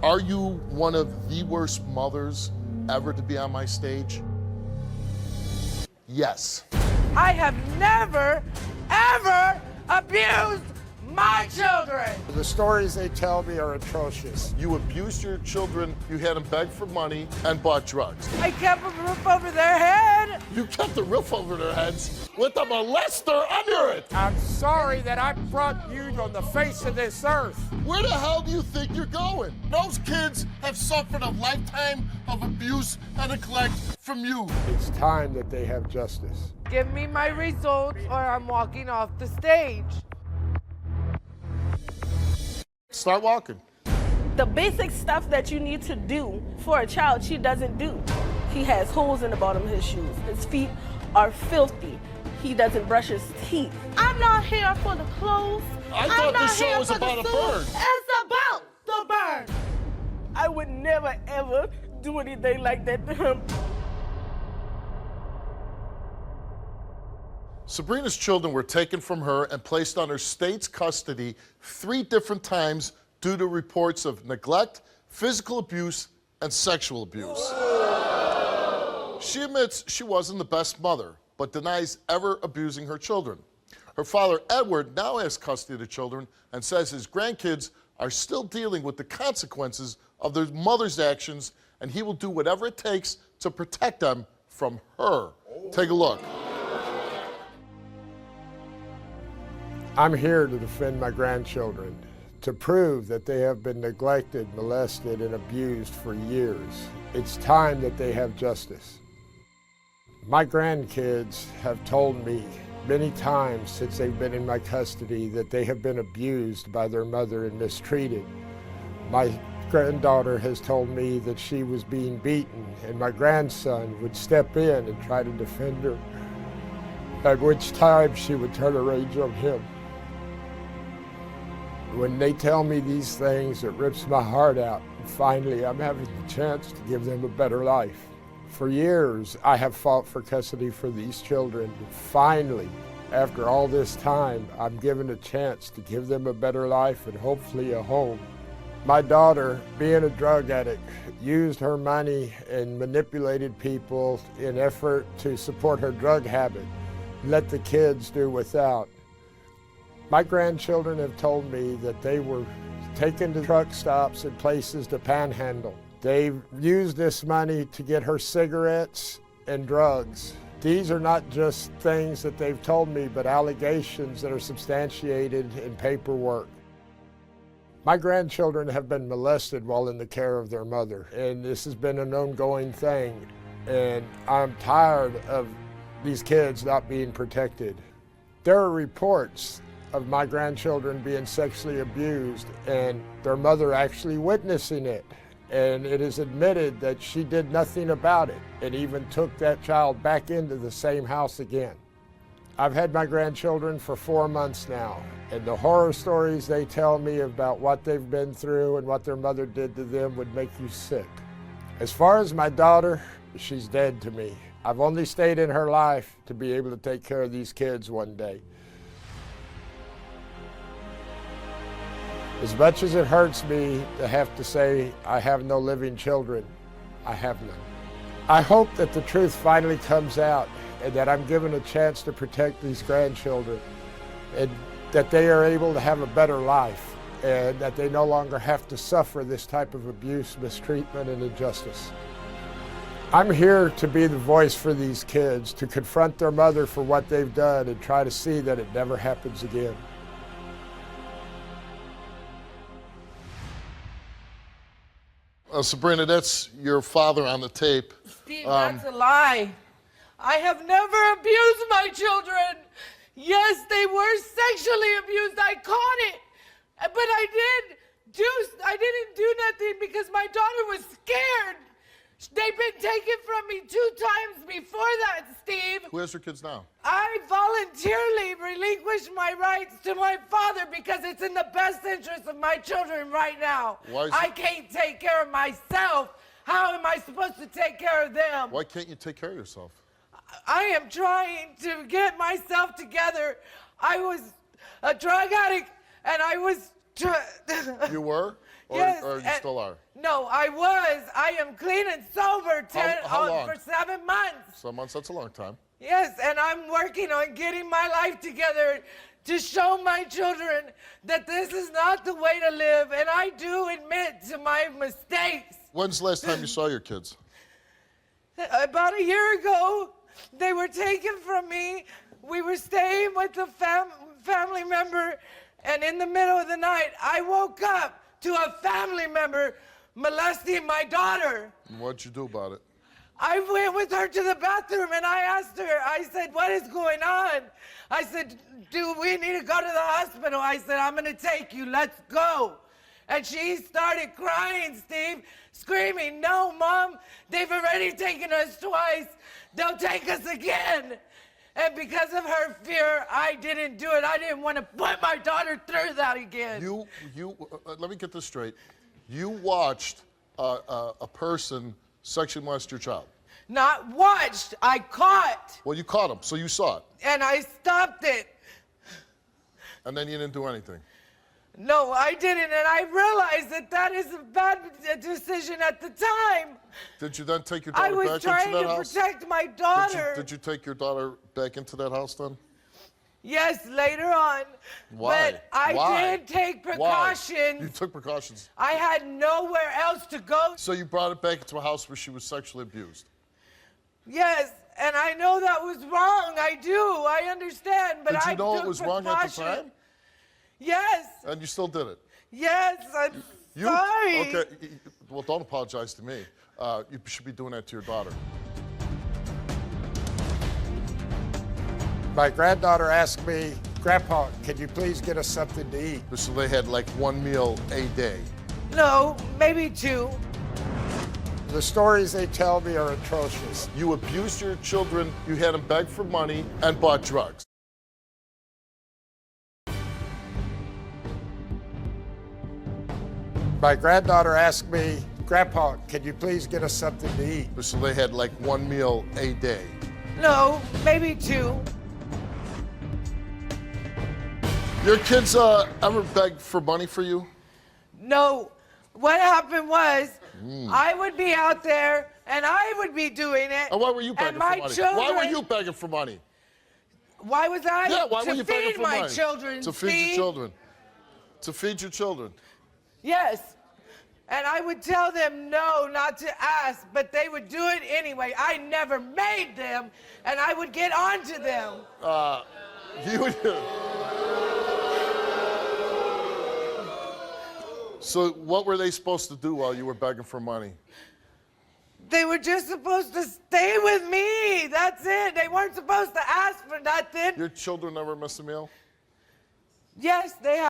Are you one of the worst mothers ever to be on my stage? Yes. I have never, ever abused my children. The stories they tell me are atrocious. You abused your children, you had them beg for money, and bought drugs. I kept a roof over their head. You kept the roof over their heads with a molester under it. I'm sorry that I brought you on the face of this earth. Where the hell do you think you're going? Those kids have suffered a lifetime of abuse and neglect from you. It's time that they have justice. Give me my results or I'm walking off the stage. Start walking. The basic stuff that you need to do for a child, she doesn't do. He has holes in the bottom of his shoes. His feet are filthy. He doesn't brush his teeth. I'm not here for the clothes. I thought the show was about a bird. It's about the bird. I would never, ever do anything like that to him. Sabrina's children were taken from her and placed under state's custody 3 different times due to reports of neglect, physical abuse, and sexual abuse. She admits she wasn't the best mother, but denies ever abusing her children. Her father, Edward, now has custody of the children and says his grandkids are still dealing with the consequences of their mother's actions, and he will do whatever it takes to protect them from her. Take a look. I'm here to defend my grandchildren, to prove that they have been neglected, molested, and abused for years. It's time that they have justice. My grandkids have told me many times since they've been in my custody that they have been abused by their mother and mistreated. My granddaughter has told me that she was being beaten, and my grandson would step in and try to defend her, at which time she would turn her rage on him. When they tell me these things, it rips my heart out. And finally, I'm having the chance to give them a better life. For years, I have fought for custody for these children. Finally, after all this time, I'm given a chance to give them a better life and hopefully a home. My daughter, being a drug addict, used her money and manipulated people in effort to support her drug habit, let the kids do without. My grandchildren have told me that they were taken to truck stops and places to panhandle. They've used this money to get her cigarettes and drugs. These are not just things that they've told me, but allegations that are substantiated in paperwork. My grandchildren have been molested while in the care of their mother, and this has been an ongoing thing. And I'm tired of these kids not being protected. There are reports of my grandchildren being sexually abused and their mother actually witnessing it. And it is admitted that she did nothing about it and even took that child back into the same house again. I've had my grandchildren for 4 months now, and the horror stories they tell me about what they've been through and what their mother did to them would make you sick. As far as my daughter, she's dead to me. I've only stayed in her life to be able to take care of these kids one day. As much as it hurts me to have to say I have no living children, I have none. I hope that the truth finally comes out and that I'm given a chance to protect these grandchildren and that they are able to have a better life and that they no longer have to suffer this type of abuse, mistreatment, and injustice. I'm here to be the voice for these kids, to confront their mother for what they've done and try to see that it never happens again. Sabrina, that's your father on the tape. Steve, that's a lie. I have never abused my children. Yes, they were sexually abused. I caught it. But I didn't do nothing because my daughter was scared. They've been taken from me 2 times before that, Steve. Who has your kids now? I voluntarily relinquished my rights to my father because it's in the best interest of my children right now. I can't take care of myself. How am I supposed to take care of them? Why can't you take care of yourself? I am trying to get myself together. I was a drug addict and I was... You were? Yes, or you and- still are? No, I was. I am clean and sober How long? for 7 months. Some months, that's a long time. Yes, and I'm working on getting my life together to show my children that this is not the way to live. And I do admit to my mistakes. When's the last time you saw your kids? About a year ago, they were taken from me. We were staying with a family member, and in the middle of the night, I woke up to a family member molesting my daughter. And what'd you do about it? I went with her to the bathroom and I asked her, I said, what is going on? I said, do we need to go to the hospital? I said, I'm gonna take you, let's go. And she started crying, Steve, screaming, no, Mom, they've already taken us twice. They'll take us again. And because of her fear, I didn't do it. I didn't want to put my daughter through that again. Let me get this straight. You watched a person sexually molest your child. Not watched, I caught. Well, you caught him, so you saw it. And I stopped it. And then you didn't do anything. No, I didn't, and I realized that that is a bad decision at the time. Did you then take your I daughter was back trying into that to house? protect my daughter. Did you take your daughter back into that house then? Yes, later on. Why? But I Why? did take Why? precautions. You took precautions. I had nowhere else to go. So you brought it back into a house where she was sexually abused. Yes, and I know that was wrong. I do. I understand, but Did you I know took it was wrong at the precautions. time? Yes. And you still did it. Yes, I'm sorry. Okay. Well, don't apologize to me. You should be doing that to your daughter. My granddaughter asked me, Grandpa, can you please get us something to eat? So they had like one meal a day. No, maybe 2. The stories they tell me are atrocious. You abused your children, you had them beg for money, and bought drugs. My granddaughter asked me, Grandpa, can you please get us something to eat? So they had like one meal a day. No, maybe 2. Your kids ever beg for money for you? No. What happened was, I would be out there and I would be doing it. And why were you begging and my for money? Children, Why were you begging for money? Why was I? Yeah, why to were you begging feed for my money? children. To feed Steve. your children. To feed your children. Yes. And I would tell them no, not to ask, but they would do it anyway. I never made them, and I would get onto them. So what were they supposed to do while you were begging for money? They were just supposed to stay with me. That's it. They weren't supposed to ask for nothing. Your children never missed a meal? Yes, they have.